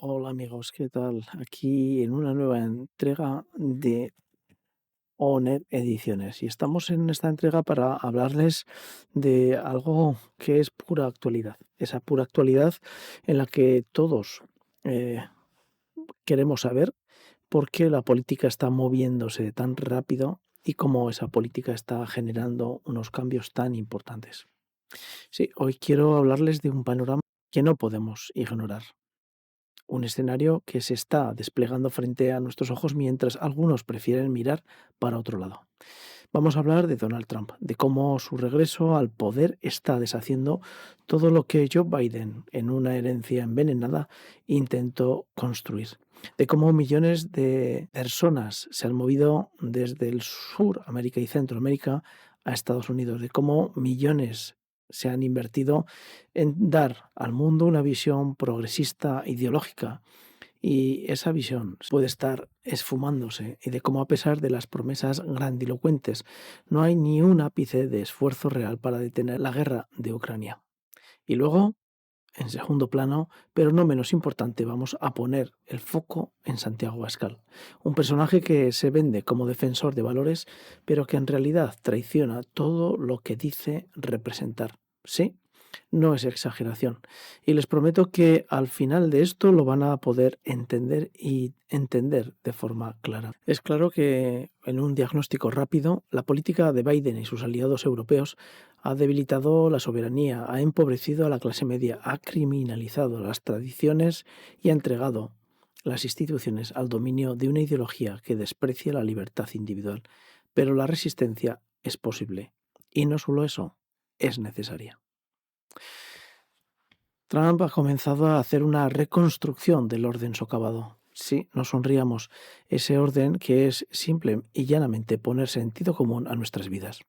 Hola amigos, ¿qué tal? Aquí en una nueva entrega de ONER Ediciones y estamos en esta entrega para hablarles de algo que es pura actualidad, esa pura actualidad en la que todos eh, queremos saber por qué la política está moviéndose tan rápido y cómo esa política está generando unos cambios tan importantes. Sí, hoy quiero hablarles de un panorama que no podemos ignorar. Un escenario que se está desplegando frente a nuestros ojos mientras algunos prefieren mirar para otro lado. Vamos a hablar de Donald Trump, de cómo su regreso al poder está deshaciendo todo lo que Joe Biden, en una herencia envenenada, intentó construir. De cómo millones de personas se han movido desde el sur, América y Centroamérica, a Estados Unidos. De cómo millones se han invertido en dar al mundo una visión progresista ideológica y esa visión puede estar esfumándose y de cómo a pesar de las promesas grandilocuentes no hay ni un ápice de esfuerzo real para detener la guerra de Ucrania. Y luego, en segundo plano, pero no menos importante, vamos a poner el foco en Santiago Abascal, un personaje que se vende como defensor de valores, pero que en realidad traiciona todo lo que dice representar. Sí, no es exageración. Y les prometo que al final de esto lo van a poder entender y entender de forma clara. Es claro que en un diagnóstico rápido, la política de Biden y sus aliados europeos ha debilitado la soberanía, ha empobrecido a la clase media, ha criminalizado las tradiciones y ha entregado las instituciones al dominio de una ideología que desprecia la libertad individual. Pero la resistencia es posible. Y no solo eso, es necesaria. Trump ha comenzado a hacer una reconstrucción del orden socavado. Sí, no sonríamos. Ese orden que es simple y llanamente poner sentido común a nuestras vidas.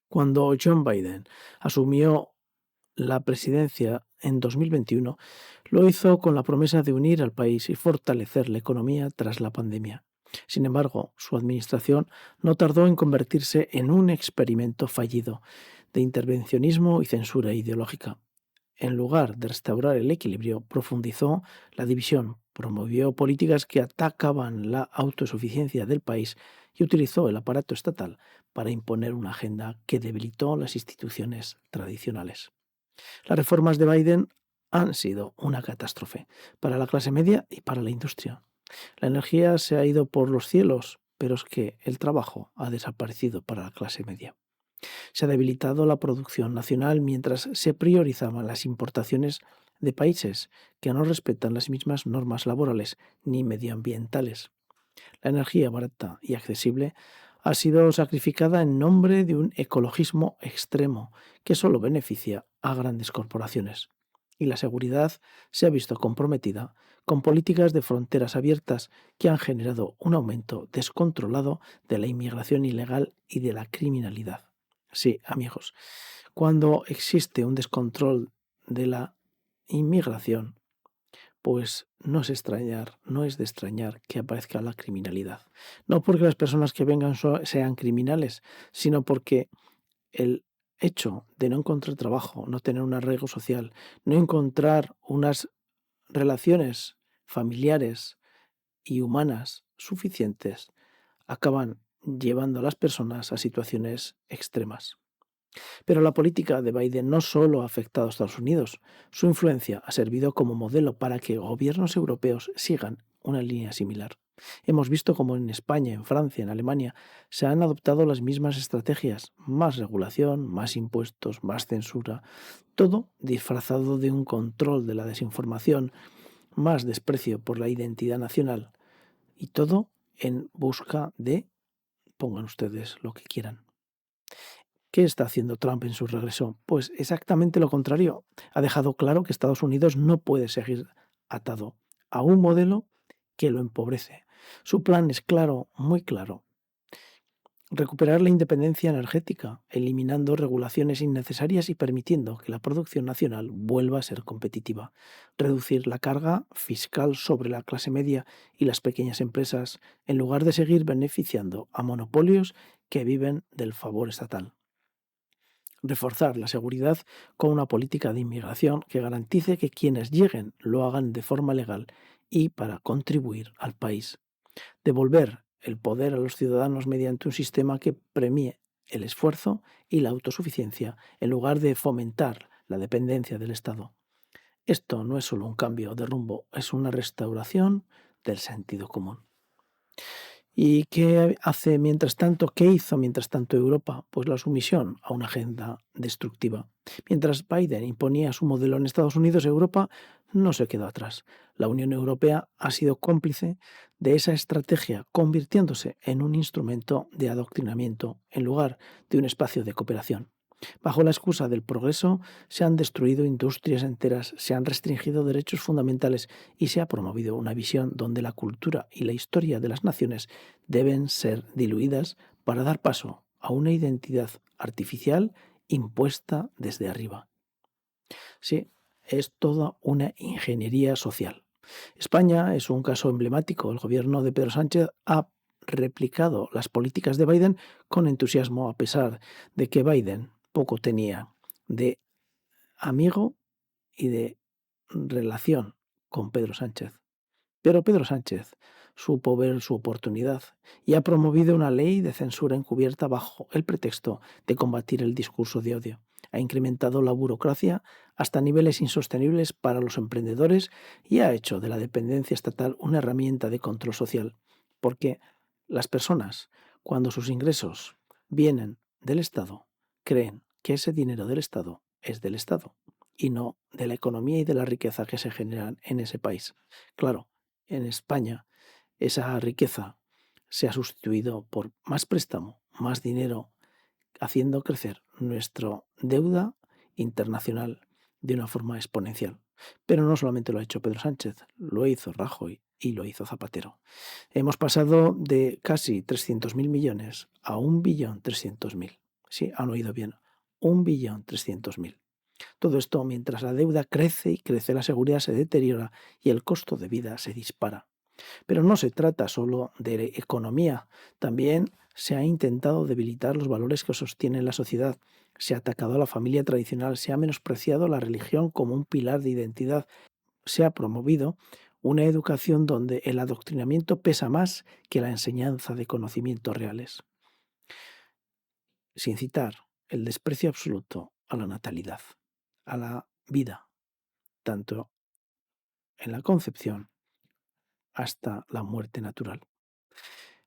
Cuando John Biden asumió la presidencia en 2021, lo hizo con la promesa de unir al país y fortalecer la economía tras la pandemia. Sin embargo, su administración no tardó en convertirse en un experimento fallido de intervencionismo y censura ideológica. En lugar de restaurar el equilibrio, profundizó la división, promovió políticas que atacaban la autosuficiencia del país y utilizó el aparato estatal para imponer una agenda que debilitó las instituciones tradicionales. Las reformas de Biden han sido una catástrofe para la clase media y para la industria. La energía se ha ido por los cielos, pero es que el trabajo ha desaparecido para la clase media. Se ha debilitado la producción nacional mientras se priorizaban las importaciones de países que no respetan las mismas normas laborales ni medioambientales. La energía barata y accesible ha sido sacrificada en nombre de un ecologismo extremo que solo beneficia a grandes corporaciones. Y la seguridad se ha visto comprometida con políticas de fronteras abiertas que han generado un aumento descontrolado de la inmigración ilegal y de la criminalidad. Sí, amigos, cuando existe un descontrol de la inmigración, pues no es de extrañar que aparezca la criminalidad. No porque las personas que vengan sean criminales, sino porque el hecho de no encontrar trabajo, no tener un arraigo social, no encontrar unas relaciones familiares y humanas suficientes, acaban llevando a las personas a situaciones extremas. Pero la política de Biden no solo ha afectado a Estados Unidos, su influencia ha servido como modelo para que gobiernos europeos sigan una línea similar. Hemos visto cómo en España, en Francia, en Alemania se han adoptado las mismas estrategias, más regulación, más impuestos, más censura, todo disfrazado de un control de la desinformación, más desprecio por la identidad nacional y todo en busca de, pongan ustedes lo que quieran. ¿Qué está haciendo Trump en su regreso? Pues exactamente lo contrario. Ha dejado claro que Estados Unidos no puede seguir atado a un modelo que lo empobrece. Su plan es claro, muy claro. Recuperar la independencia energética, eliminando regulaciones innecesarias y permitiendo que la producción nacional vuelva a ser competitiva. Reducir la carga fiscal sobre la clase media y las pequeñas empresas, en lugar de seguir beneficiando a monopolios que viven del favor estatal. reforzar la seguridad con una política de inmigración que garantice que quienes lleguen lo hagan de forma legal y para contribuir al país. Devolver el poder a los ciudadanos mediante un sistema que premie el esfuerzo y la autosuficiencia en lugar de fomentar la dependencia del Estado. Esto no es solo un cambio de rumbo, es una restauración del sentido común. ¿Y qué hace mientras tanto? ¿Qué hizo mientras tanto Europa? Pues la sumisión a una agenda destructiva. Mientras Biden imponía su modelo en Estados Unidos, Europa no se quedó atrás. La Unión Europea ha sido cómplice de esa estrategia, convirtiéndose en un instrumento de adoctrinamiento en lugar de un espacio de cooperación. Bajo la excusa del progreso, se han destruido industrias enteras, se han restringido derechos fundamentales y se ha promovido una visión donde la cultura y la historia de las naciones deben ser diluidas para dar paso a una identidad artificial impuesta desde arriba. Sí, es toda una ingeniería social. España es un caso emblemático. El gobierno de Pedro Sánchez ha replicado las políticas de Biden con entusiasmo, a pesar de que Biden poco tenía de amigo y de relación con Pedro Sánchez. Pero Pedro Sánchez supo ver su oportunidad y ha promovido una ley de censura encubierta bajo el pretexto de combatir el discurso de odio. Ha incrementado la burocracia hasta niveles insostenibles para los emprendedores y ha hecho de la dependencia estatal una herramienta de control social, porque las personas, cuando sus ingresos vienen del Estado, creen que ese dinero del Estado es del Estado y no de la economía y de la riqueza que se generan en ese país. Claro, en España esa riqueza se ha sustituido por más préstamo, más dinero, haciendo crecer nuestra deuda internacional de una forma exponencial. Pero no solamente lo ha hecho Pedro Sánchez, lo hizo Rajoy y lo hizo Zapatero. Hemos pasado de casi 300.000 millones a 1.300.000. Sí, han oído bien, 1.300.000. Todo esto mientras la deuda crece y crece, la seguridad se deteriora y el costo de vida se dispara. Pero no se trata solo de economía, también se ha intentado debilitar los valores que sostienen la sociedad, se ha atacado a la familia tradicional, se ha menospreciado la religión como un pilar de identidad, se ha promovido una educación donde el adoctrinamiento pesa más que la enseñanza de conocimientos reales, sin citar el desprecio absoluto a la natalidad, a la vida, tanto en la concepción hasta la muerte natural.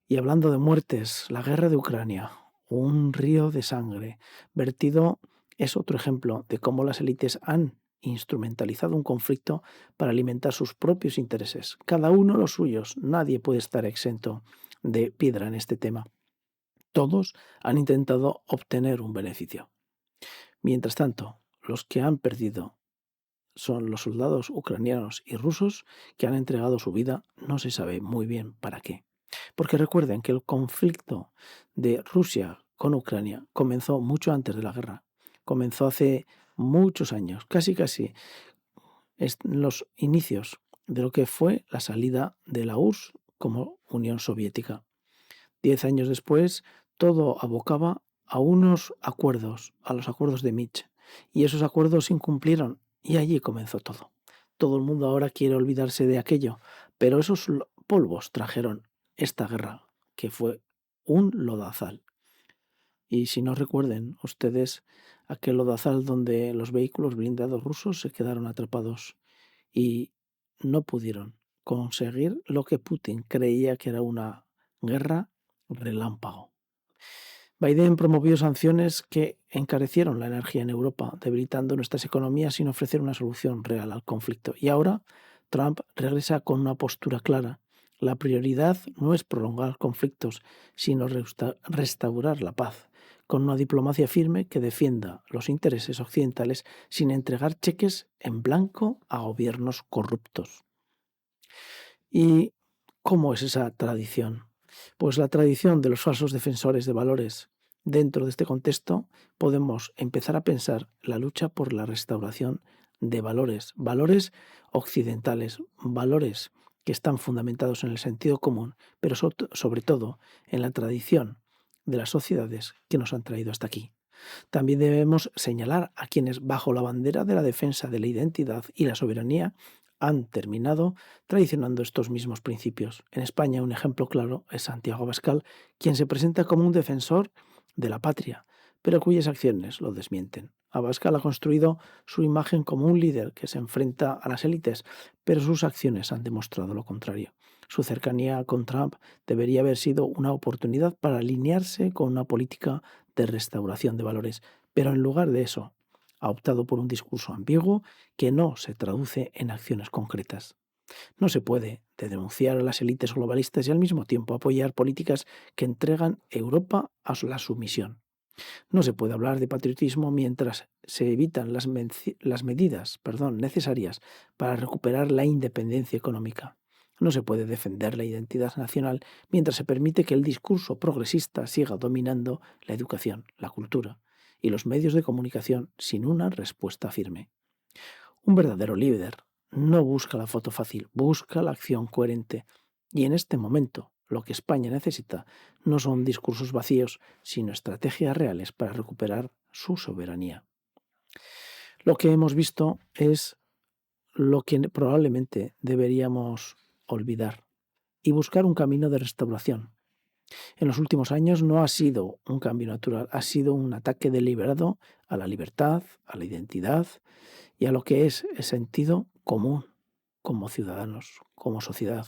Y hablando de muertes, la guerra de Ucrania, un río de sangre vertido, es otro ejemplo de cómo las élites han instrumentalizado un conflicto para alimentar sus propios intereses, cada uno los suyos. Nadie puede estar exento de piedra en este tema. Todos han intentado obtener un beneficio. Mientras tanto, los que han perdido son los soldados ucranianos y rusos que han entregado su vida, no se sabe muy bien para qué. Porque recuerden que el conflicto de Rusia con Ucrania comenzó mucho antes de la guerra. Comenzó hace muchos años, casi en los inicios de lo que fue la salida de la URSS como Unión Soviética. 10 años después, todo abocaba a unos acuerdos, a los acuerdos de Minsk. Y esos acuerdos se incumplieron y allí comenzó todo. Todo el mundo ahora quiere olvidarse de aquello, pero esos polvos trajeron esta guerra, que fue un lodazal. Y si no recuerden ustedes aquel lodazal donde los vehículos blindados rusos se quedaron atrapados y no pudieron conseguir lo que Putin creía que era una guerra relámpago. Biden promovió sanciones que encarecieron la energía en Europa, debilitando nuestras economías sin ofrecer una solución real al conflicto. Y ahora Trump regresa con una postura clara. La prioridad no es prolongar conflictos, sino restaurar la paz, con una diplomacia firme que defienda los intereses occidentales sin entregar cheques en blanco a gobiernos corruptos. ¿Y cómo es esa tradición? Pues la tradición de los falsos defensores de valores. Dentro de este contexto podemos empezar a pensar la lucha por la restauración de valores, valores occidentales, valores que están fundamentados en el sentido común, pero sobre todo en la tradición de las sociedades que nos han traído hasta aquí. También debemos señalar a quienes, bajo la bandera de la defensa de la identidad y la soberanía, han terminado traicionando estos mismos principios. En España, un ejemplo claro es Santiago Abascal, quien se presenta como un defensor de la patria, pero cuyas acciones lo desmienten. Abascal ha construido su imagen como un líder que se enfrenta a las élites, pero sus acciones han demostrado lo contrario. Su cercanía con Trump debería haber sido una oportunidad para alinearse con una política de restauración de valores, pero en lugar de eso, ha optado por un discurso ambiguo que no se traduce en acciones concretas. No se puede denunciar a las élites globalistas y al mismo tiempo apoyar políticas que entregan Europa a la sumisión. No se puede hablar de patriotismo mientras se evitan las medidas necesarias para recuperar la independencia económica. No se puede defender la identidad nacional mientras se permite que el discurso progresista siga dominando la educación, la cultura y los medios de comunicación sin una respuesta firme. Un verdadero líder no busca la foto fácil, busca la acción coherente. Y en este momento, lo que España necesita no son discursos vacíos, sino estrategias reales para recuperar su soberanía. Lo que hemos visto es lo que probablemente deberíamos olvidar y buscar un camino de restauración. En los últimos años no ha sido un cambio natural, ha sido un ataque deliberado a la libertad, a la identidad y a lo que es el sentido común como ciudadanos, como sociedad.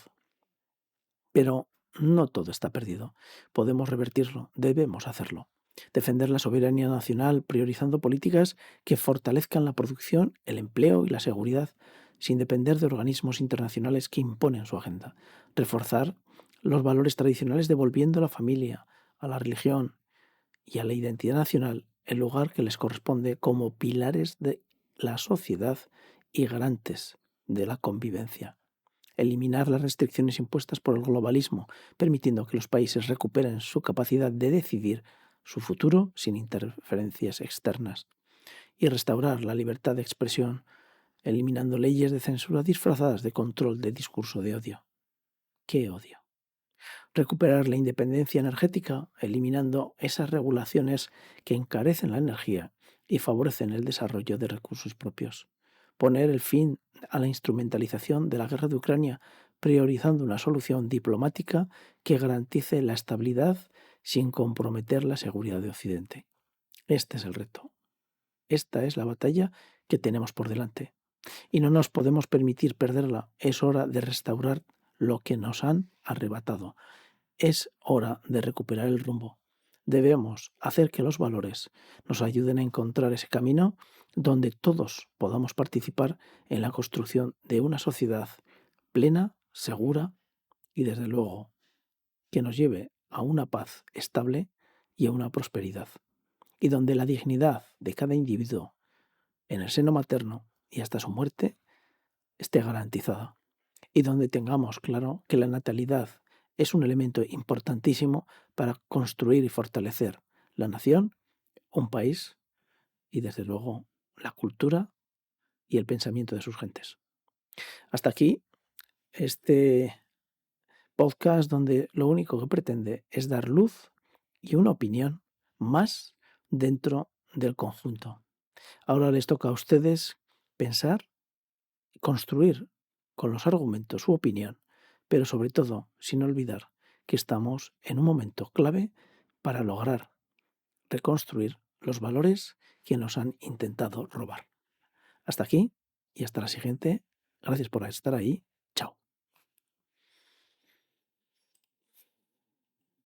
Pero no todo está perdido. Podemos revertirlo, debemos hacerlo. Defender la soberanía nacional priorizando políticas que fortalezcan la producción, el empleo y la seguridad, sin depender de organismos internacionales que imponen su agenda. Reforzar los valores tradicionales devolviendo a la familia, a la religión y a la identidad nacional el lugar que les corresponde como pilares de la sociedad y garantes de la convivencia. Eliminar las restricciones impuestas por el globalismo, permitiendo que los países recuperen su capacidad de decidir su futuro sin interferencias externas. Y restaurar la libertad de expresión, eliminando leyes de censura disfrazadas de control de discurso de odio. ¿Qué odio? Recuperar la independencia energética, eliminando esas regulaciones que encarecen la energía y favorecen el desarrollo de recursos propios. Poner el fin a la instrumentalización de la guerra de Ucrania, priorizando una solución diplomática que garantice la estabilidad sin comprometer la seguridad de Occidente. Este es el reto. Esta es la batalla que tenemos por delante. Y no nos podemos permitir perderla. Es hora de restaurar lo que nos han arrebatado. Es hora de recuperar el rumbo. Debemos hacer que los valores nos ayuden a encontrar ese camino donde todos podamos participar en la construcción de una sociedad plena, segura y desde luego que nos lleve a una paz estable y a una prosperidad. Y donde la dignidad de cada individuo en el seno materno y hasta su muerte esté garantizada. Y donde tengamos claro que la natalidad es un elemento importantísimo para construir y fortalecer la nación, un país y desde luego la cultura y el pensamiento de sus gentes. Hasta aquí este podcast donde lo único que pretende es dar luz y una opinión más dentro del conjunto. Ahora les toca a ustedes pensar y construir con los argumentos su opinión, pero sobre todo sin olvidar que estamos en un momento clave para lograr reconstruir los valores que nos han intentado robar. Hasta aquí y hasta la siguiente. Gracias por estar ahí